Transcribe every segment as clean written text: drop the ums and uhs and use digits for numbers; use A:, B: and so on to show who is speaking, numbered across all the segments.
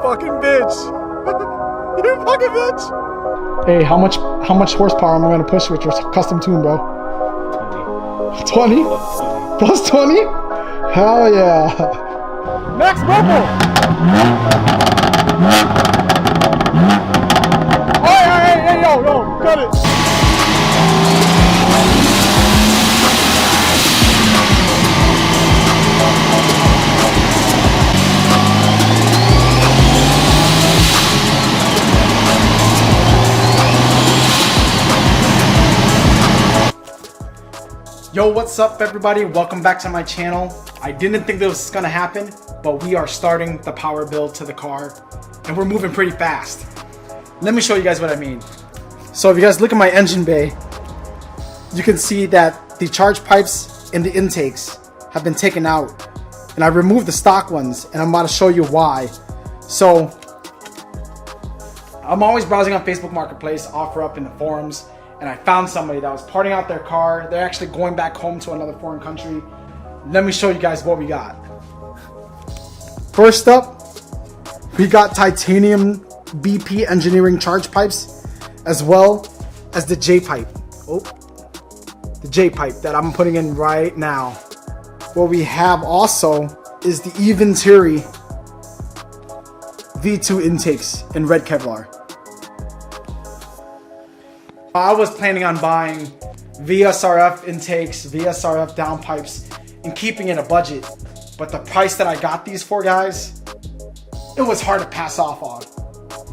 A: fucking bitch. You fucking bitch.
B: Hey, how much horsepower am I gonna push with your custom tune, bro? 20? Plus 20? Hell yeah. Max bubble! Hey, yo, cut it.
A: Yo, what's up everybody? Welcome back to my channel. I didn't think this was gonna happen, but we are starting the power build to the car and we're moving pretty fast. Let me show you guys what I mean. So if you guys look at my engine bay, you can see that the charge pipes in the intakes have been taken out and I removed the stock ones and I'm about to show you why. So I'm always browsing on Facebook Marketplace, OfferUp in the forums, and I found somebody that was parting out their car. They're actually going back home to another foreign country. Let me show you guys what we got. First up, we got titanium BP engineering charge pipes, as well as the Jpipe. Oh, the Jpipe that I'm putting in right now. What we have also is the Eventuri V2 intakes in red Kevlar. I was planning on buying VSRF intakes, VSRF downpipes, and keeping it a budget. But the price that I got these for, guys, it was hard to pass off on.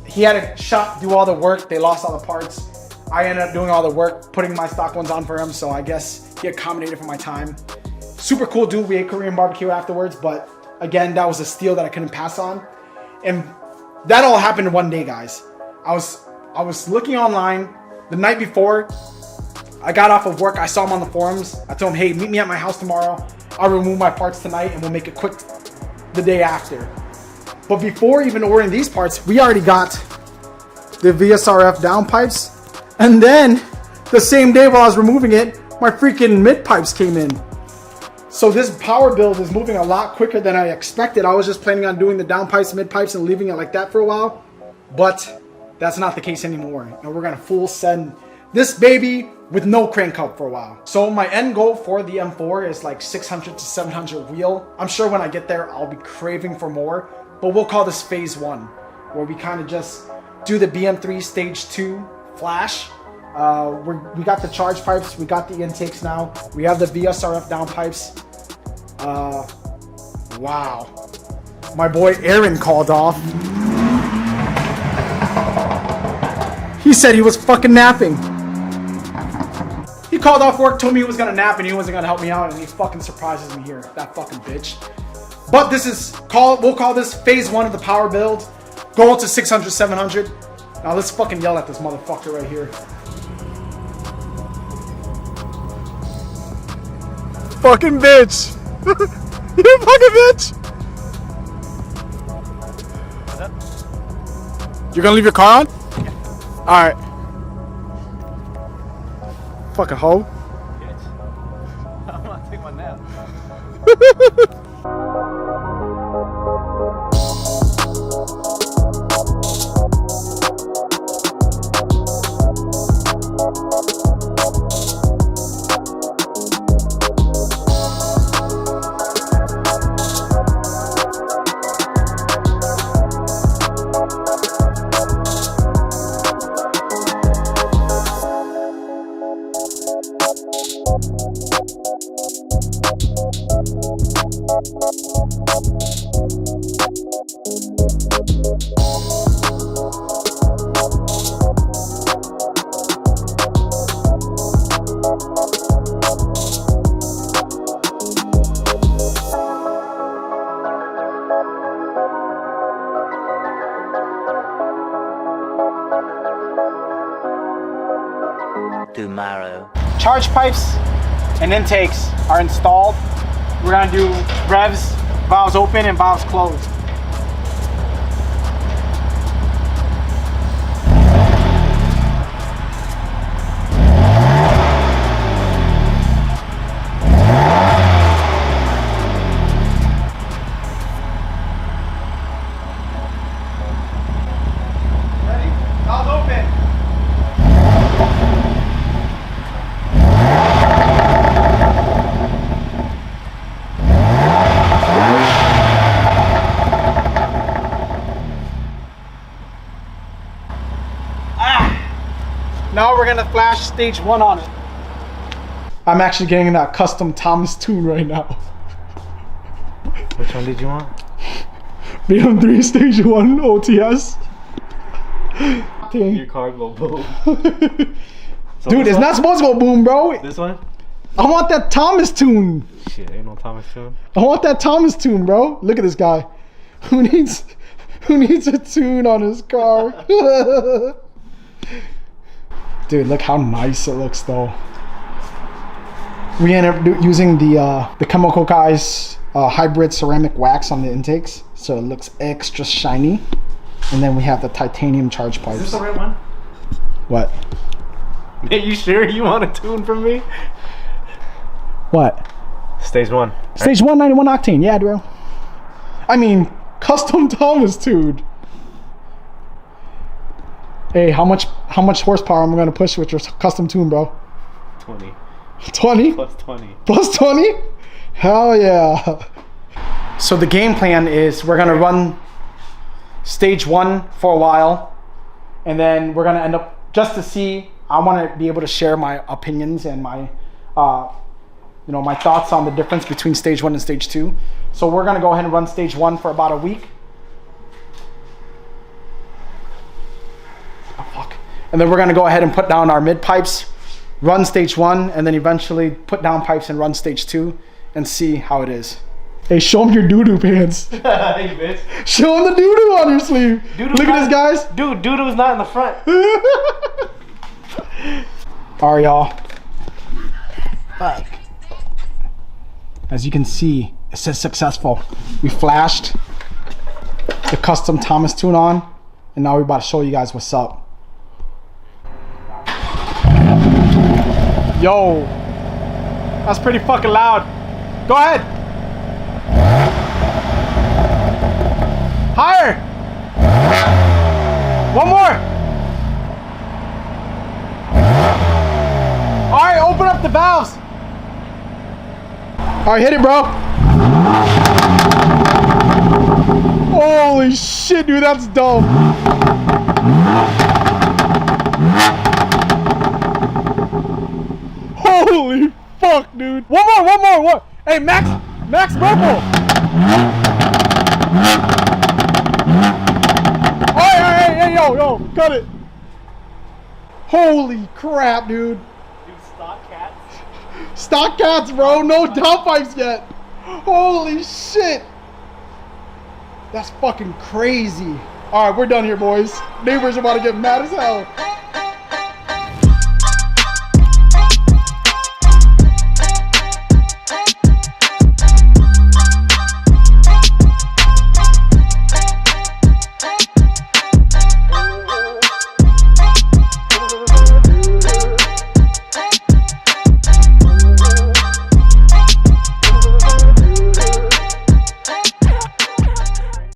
A: He had a shop do all the work. They lost all the parts. I ended up doing all the work, putting my stock ones on for him. So I guess he accommodated for my time. Super cool dude. We ate Korean barbecue afterwards. But again, that was a steal that I couldn't pass on. And that all happened in one day, guys. I was looking online. The night before I got off of work, I saw him on the forums. I told him, hey, meet me at my house tomorrow. I'll remove my parts tonight and we'll make it quick the day after. But before even ordering these parts, we already got the VSRF downpipes. And then the same day while I was removing it, my freaking mid pipes came in. So this power build is moving a lot quicker than I expected. I was just planning on doing the downpipes, mid pipes, and leaving it like that for a while. But that's not the case anymore. And we're gonna full send this baby with no crank up for a while. So my end goal for the M4 is like 600 to 700 wheel. I'm sure when I get there, I'll be craving for more, but we'll call this phase 1, where we kind of just do the BM3 stage 2 flash. We got the charge pipes, we got the intakes now. We have the VSRF down pipes. Wow. My boy Aaron called off. He said he was fucking napping. He called off work, told me he was gonna nap and he wasn't gonna help me out, and he fucking surprises me here. That fucking bitch. But this is we'll call this phase 1 of the power build. Goal to 600, 700. Now let's fucking yell at this motherfucker right here.
B: Fucking bitch. You fucking bitch. You're gonna leave your car on? Alright. Fucking hoe.
A: I'm gonna take my nap.
C: Tomorrow.
A: Charge pipes and intakes are installed. We're gonna do revs, valves open and valves closed.
B: Now we're gonna flash stage 1 on it. I'm actually getting that custom Thomas tune right now.
C: Which one did you want?
B: BMW stage 1 OTS.
C: Your car go boom. So
B: dude, it's not supposed to go boom, bro.
C: This one?
B: I want that Thomas tune.
C: Shit, ain't no Thomas tune.
B: I want that Thomas tune, bro. Look at this guy. Who needs a tune on his car? Dude, look how nice it looks though. We ended up using the Chemical Guys hybrid ceramic wax on the intakes, so it looks extra shiny. And then we have the titanium charge pipes.
C: Is this the right one?
B: What?
C: Are you sure you want a tune from me?
B: What?
C: Stage 1.
B: Stage 191 octane, yeah, bro. I mean, custom Thomas tuned. Hey, how much horsepower am I gonna push with your custom tune, bro?
C: 20.
B: 20?
C: Plus 20.
B: Plus 20? Hell yeah. So the game plan is we're gonna run stage 1 for a while, and then we're gonna end up, just to see, I wanna be able to share my opinions and my my thoughts on the difference between stage 1 and stage 2. So we're gonna go ahead and run stage 1 for about a week. Oh, fuck. And then we're gonna go ahead and put down our mid pipes, run stage 1, and then eventually put down pipes and run stage 2 and see how it is. Hey, show them your doo-doo pants.
C: Hey, bitch.
B: Show them the doo-doo on your sleeve. Look at this, guys.
C: Dude, doo-doo's not in the front.
B: All right, y'all. Fuck. As you can see, it says successful. We flashed the custom Thomas tune on, and now we're about to show you guys what's up. Yo, that's pretty fucking loud. Go ahead. Higher. One more. All right, open up the valves. All right, hit it, bro. Holy shit, dude, that's dope. Holy fuck, dude. One more. Hey, Max purple. Hey, yo, cut it. Holy crap, dude. Stock cats, bro. No downpipes yet. Holy shit. That's fucking crazy. All right, we're done here, boys. Neighbors are about to get mad as hell.